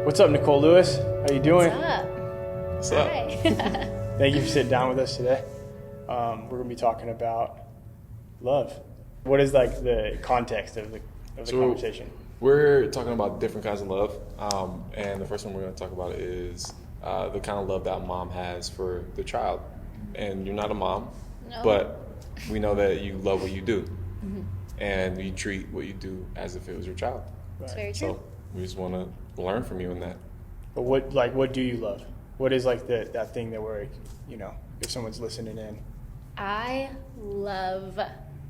What's up, Nicole Lewis? How you doing? What's up? What's up? Hi. Thank you for sitting down with us today. We're going to be talking about love. What is like the context of the conversation? We're talking about different kinds of love, and the first one we're going to talk about is the kind of love that mom has for the child. And you're not a mom, No. but we know that you love what you do, Mm-hmm. and you treat what you do as if it was your child. It's Right. very true. So we just want to learn from you in that. But what do you love? What is like that thing that we're, if someone's listening in? I love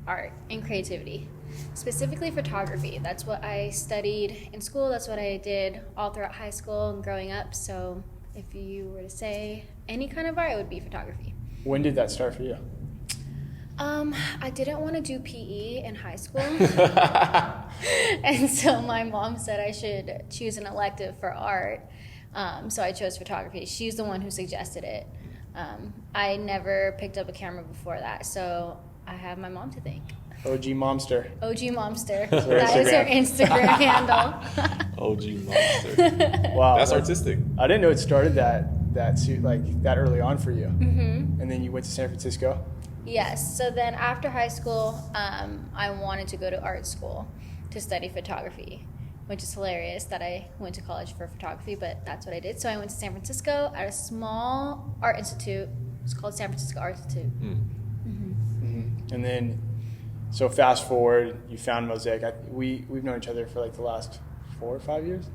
art and creativity, specifically photography. That's what I studied in school. That's what I did all throughout high school and growing up. So if you were to say any kind of art, it would be photography. When did that start for you? I didn't want to do PE in high school. And so my mom said I should choose an elective for art. So I chose photography. She's the one who suggested it. I never picked up a camera before that, so I have my mom to thank. OG Momster. OG Momster. her That is her Instagram handle. OG monster. Wow. That's artistic. I didn't know it started that early on for you. Mm-hmm. And then you went to San Francisco. Yes. So then after high school, I wanted to go to art school to study photography, which is hilarious that I went to college for photography, but that's what I did. So I went to San Francisco at a small art institute. It's called San Francisco Art Institute. Mm-hmm. And then, so fast forward, you found Mosaic. We've known each other for like the last 4 or 5 years.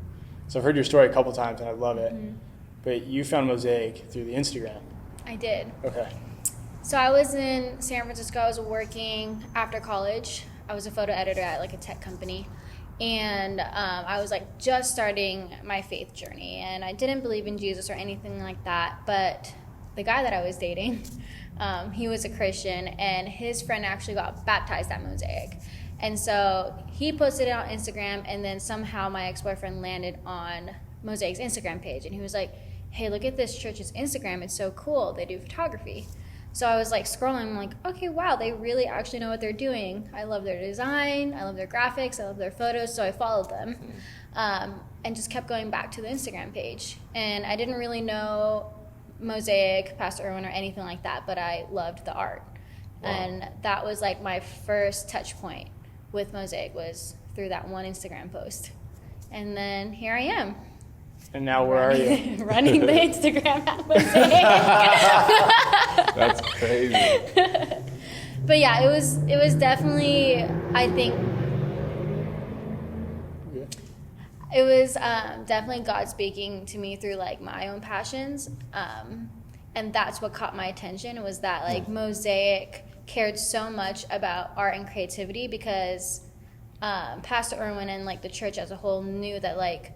So I've heard your story a couple times, and I love it. Mm-hmm. But you found Mosaic through the Instagram. I did. Okay. So I was in San Francisco. I was working after college. I was a photo editor at like a tech company. And I was like just starting my faith journey. And I didn't believe in Jesus or anything like that. But the guy that I was dating, he was a Christian. And his friend actually got baptized at Mosaic. And so he posted it on Instagram. And then somehow my ex-boyfriend landed on Mosaic's Instagram page. And he was like, hey, look at this church's Instagram. It's so cool. They do photography. So I was like scrolling, I'm like, okay, wow, they really actually know what they're doing. I love their design, I love their graphics, I love their photos, so I followed them and just kept going back to the Instagram page. And I didn't really know Mosaic, Pastor Irwin, or anything like that, but I loved the art. Wow. And that was like my first touch point with Mosaic was through that one Instagram post. And then here I am. And now where are you? Running the Instagram at Mosaic. That's crazy. But yeah, it was definitely, I think, it was definitely God speaking to me through like my own passions. And that's what caught my attention was that like Mosaic cared so much about art and creativity because Pastor Irwin and like the church as a whole knew that like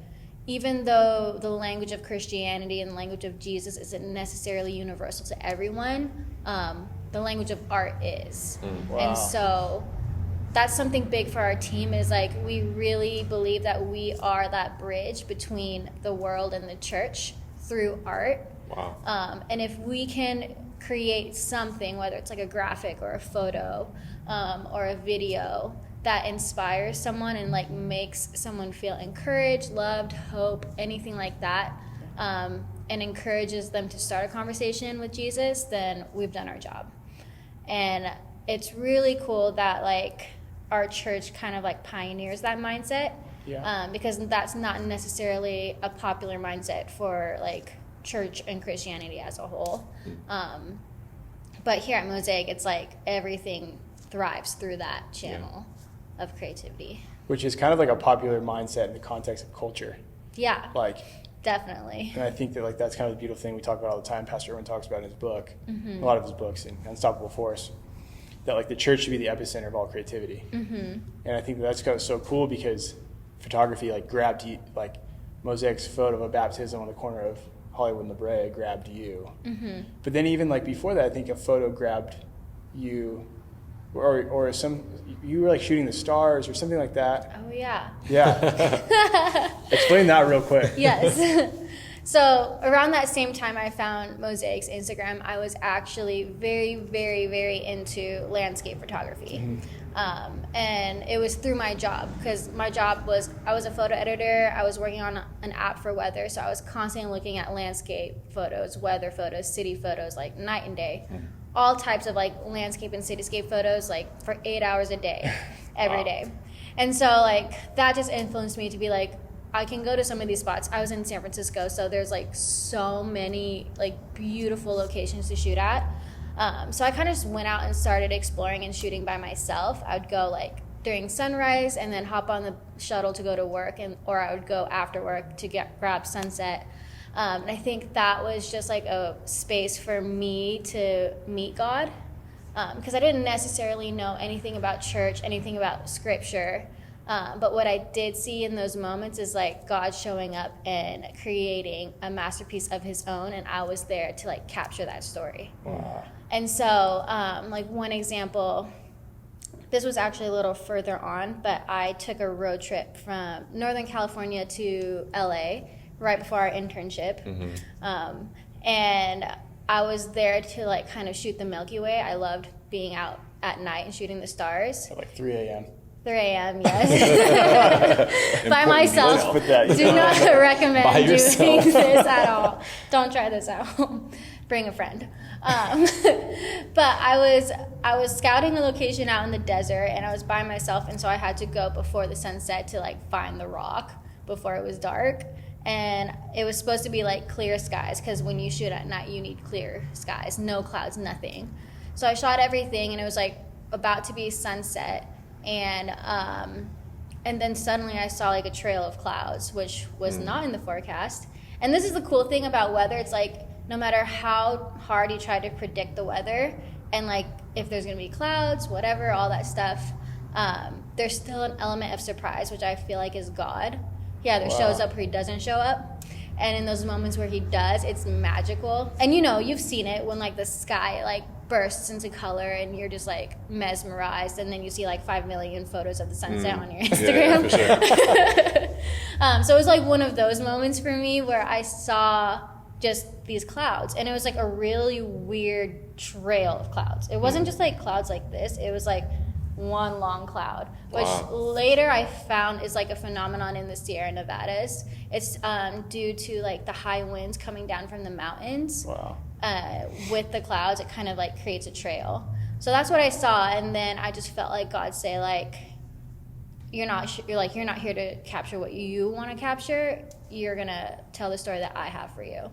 even though the language of Christianity and the language of Jesus isn't necessarily universal to everyone, the language of art is. Wow. And so that's something big for our team is like we really believe that we are that bridge between the world and the church through art. Wow. And if we can create something, whether it's like a graphic or a photo or a video, that inspires someone and like makes someone feel encouraged, loved, hope, anything like that, and encourages them to start a conversation with Jesus, then we've done our job. And it's really cool that like our church kind of like pioneers that mindset, because that's not necessarily a popular mindset for like church and Christianity as a whole. But here at Mosaic, it's like everything thrives through that channel of creativity. Which is kind of like a popular mindset in the context of culture. Yeah, Like, definitely. and I think that like that's kind of the beautiful thing we talk about all the time. Pastor Irwin talks about in his book, a lot of his books, in Unstoppable Force, that like the church should be the epicenter of all creativity. And I think that's kind of so cool because photography like grabbed you, like Mosaic's photo of a baptism on the corner of Hollywood and La Brea grabbed you. But then even like before that, I think a photo grabbed you, or you were like shooting the stars or something like that. Oh yeah. Yeah. Explain that real quick. Yes. So around that same time I found Mosaic's Instagram, I was actually very, very, very into landscape photography. And it was through my job, because my job was, I was a photo editor. I was working on an app for weather, so I was constantly looking at landscape photos, weather photos, city photos, like night and day, all types of like landscape and cityscape photos, like for 8 hours a day, every day. And so like that just influenced me to be like, I can go to some of these spots. I was in San Francisco, so there's like so many like beautiful locations to shoot at. So I kind of just went out and started exploring and shooting by myself. I would go like during sunrise and then hop on the shuttle to go to work, or I would go after work to grab sunset. And I think that was just like a space for me to meet God, because I didn't necessarily know anything about church, anything about scripture. But what I did see in those moments is like God showing up and creating a masterpiece of his own, and I was there to like capture that story. Wow. And so like one example, this was actually a little further on, but I took a road trip from Northern California to LA right before our internship. And I was there to like kind of shoot the Milky Way. I loved being out at night and shooting the stars. At like 3 a.m. 3 a.m., yes. By myself. Let's put that, Do not recommend By doing yourself. this at all. Don't try this out. Bring a friend. But I was scouting the location out in the desert, and I was by myself, and so I had to go before the sunset to like find the rock before it was dark. And it was supposed to be like clear skies, because when you shoot at night you need clear skies, no clouds, nothing. So I shot everything, and it was like about to be sunset. And then suddenly I saw like a trail of clouds, which was not in the forecast. And this is the cool thing about weather. It's like no matter how hard you try to predict the weather, and like if there's going to be clouds, whatever, all that stuff, there's still an element of surprise, which I feel like is God. He either shows up or he doesn't show up. And in those moments where he does, it's magical. And you know, you've seen it when like the sky like bursts into color and you're just like mesmerized, and then you see like 5 million photos of the sunset on your Instagram. Yeah, for sure. So it was like one of those moments for me where I saw just these clouds, and it was like a really weird trail of clouds. It wasn't just like clouds like this, it was like one long cloud, which later I found is like a phenomenon in the Sierra Nevadas. It's due to like the high winds coming down from the mountains. With the clouds, it kind of like creates a trail. So that's what I saw, and then I just felt like God say like, you're not here to capture what you want to capture. You're gonna tell the story that I have for you.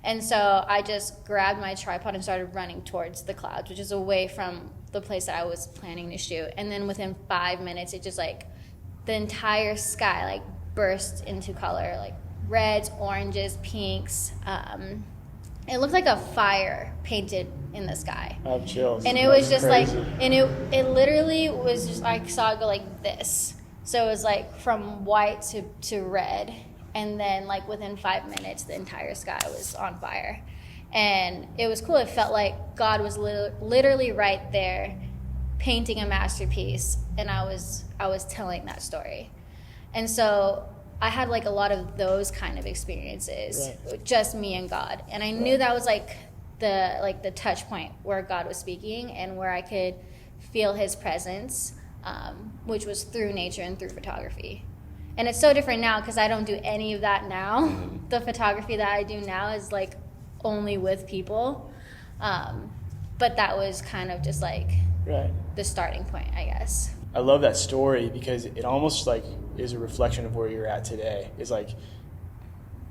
And so I just grabbed my tripod and started running towards the clouds, which is away from the place that I was planning to shoot. And then within 5 minutes, it just like the entire sky like burst into color, like reds, oranges, pinks. It looked like a fire painted in the sky. I have chills. And it was just like, and it literally was just, I saw it go like this. So it was like from white to red. And then like within 5 minutes, the entire sky was on fire. And it was cool. It felt like God was literally right there painting a masterpiece. And I was telling that story. And so I had like a lot of those kind of experiences, just me and God. And I knew that was like the touch point where God was speaking and where I could feel his presence, which was through nature and through photography. And it's so different now because I don't do any of that now. The photography that I do now is like only with people. But that was kind of just like the starting point, I guess. I love that story because it almost like is a reflection of where you're at today. It's like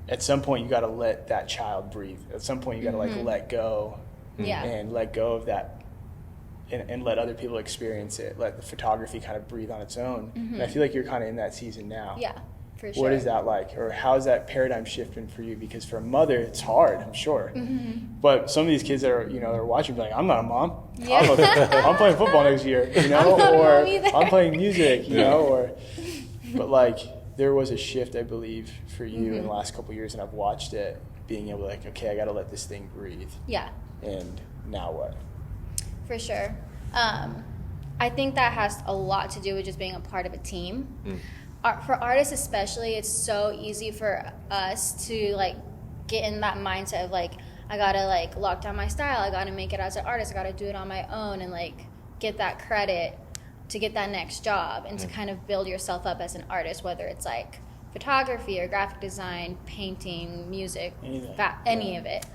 at some point you got to let that child breathe. At some point you got to like let go and let go of that and let other people experience it. Let the photography kind of breathe on its own. And I feel like you're kind of in that season now. Yeah, for sure. What is that like? Or how's that paradigm shifting for you? Because for a mother, it's hard, I'm sure. But some of these kids that are, you know, they're watching, be like, I'm not a mom. Yeah. I'm playing football next year, you know, or I'm playing music, you know, but like there was a shift, I believe, for you in the last couple of years, and I've watched it, being able to like, okay, I got to let this thing breathe. Yeah. And now what? For sure. I think that has a lot to do with just being a part of a team. For artists especially, it's so easy for us to like get in that mindset of like, I gotta like lock down my style, I gotta make it as an artist, I gotta do it on my own and like get that credit to get that next job and to kind of build yourself up as an artist, whether it's like photography or graphic design, painting, music, any of it.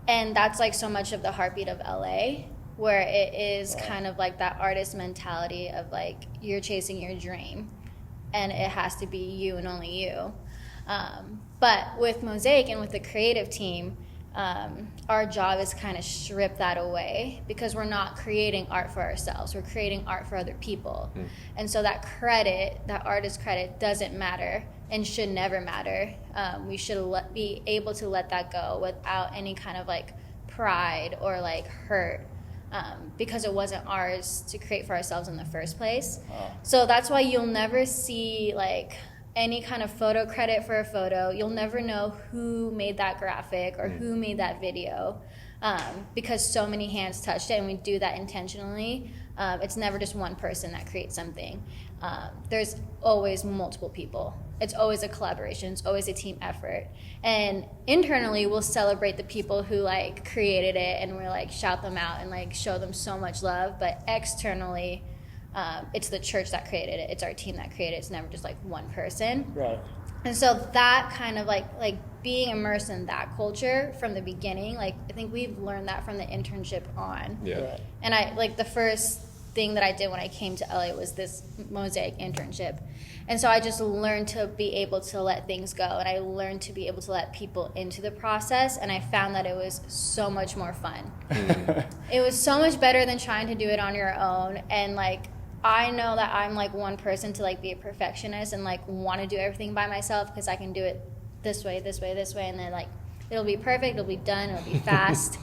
And that's like so much of the heartbeat of LA, where it is kind of like that artist mentality of like you're chasing your dream and it has to be you and only you. But with Mosaic and with the creative team, our job is kind of strip that away because we're not creating art for ourselves. We're creating art for other people. And so that credit, that artist credit doesn't matter and should never matter. We should be able to let that go without any kind of like pride or like hurt. Because it wasn't ours to create for ourselves in the first place. So that's why you'll never see like any kind of photo credit for a photo. You'll never know who made that graphic or who made that video, because so many hands touched it, and we do that intentionally. It's never just one person that creates something. There's always multiple people. It's always a collaboration. It's always a team effort. And internally, we'll celebrate the people who like created it, and we'll like shout them out and like show them so much love. But externally, it's the church that created it. It's our team that created it. It's never just like one person. Right. And so that kind of like being immersed in that culture from the beginning, like I think we've learned that from the internship on. Yeah. Right. And I like the first thing that I did when I came to LA was this Mosaic internship. And so I just learned to be able to let things go, and I learned to be able to let people into the process, and I found that it was so much more fun. It was so much better than trying to do it on your own. And like I know that I'm like one person to like be a perfectionist and like want to do everything by myself because I can do it this way, and then like it'll be perfect, it'll be done, it'll be fast.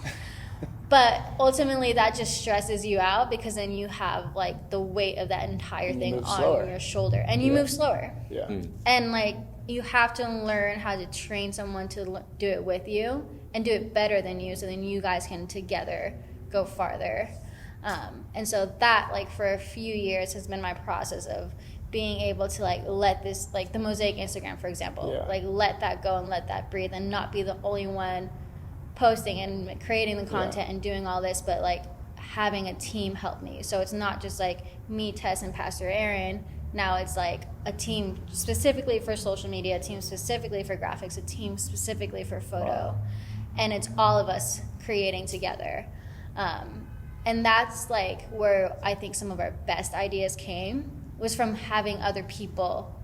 But ultimately that just stresses you out because then you have like the weight of that entire thing on your shoulder, and you move slower. Yeah. And like you have to learn how to train someone to do it with you and do it better than you, so then you guys can together go farther. And so that like for a few years has been my process of being able to like let this, like the Mosaic Instagram, for example, like let that go and let that breathe and not be the only one posting and creating the content and doing all this, but like having a team help me. So it's not just like me, Tess, and Pastor Aaron. Now it's like a team specifically for social media, a team specifically for graphics, a team specifically for photo. And it's all of us creating together. And that's like where I think some of our best ideas came, was from having other people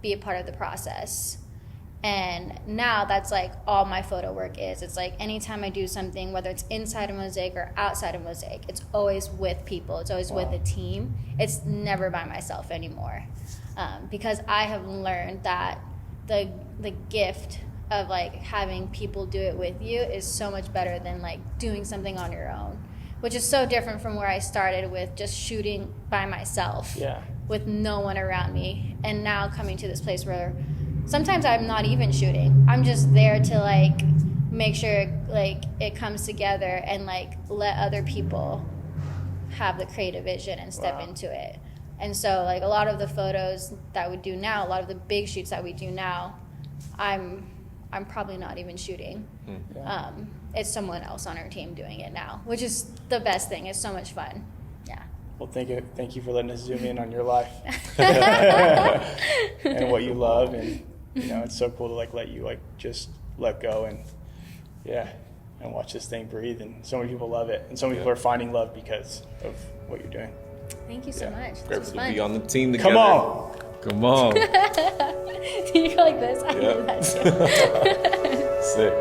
be a part of the process. And now that's like all my photo work is. It's like anytime I do something, whether it's inside of Mosaic or outside of Mosaic, it's always with people. It's always with a team. It's never by myself anymore. Because I have learned that the gift of like having people do it with you is so much better than like doing something on your own, which is so different from where I started with just shooting by myself with no one around me. And now coming to this place where sometimes I'm not even shooting. I'm just there to like make sure like it comes together and like let other people have the creative vision and step into it. And so like a lot of the photos that we do now, a lot of the big shoots that we do now, I'm probably not even shooting. It's someone else on our team doing it now, which is the best thing. It's so much fun. Yeah. Well, thank you for letting us zoom in on your life and what you love, and you know, it's so cool to like let you like just let go and and watch this thing breathe. And so many people love it, and so many people are finding love because of what you're doing. Thank you so much. Grateful to be on the team together. Come on. You go like this. I do that too. Sick.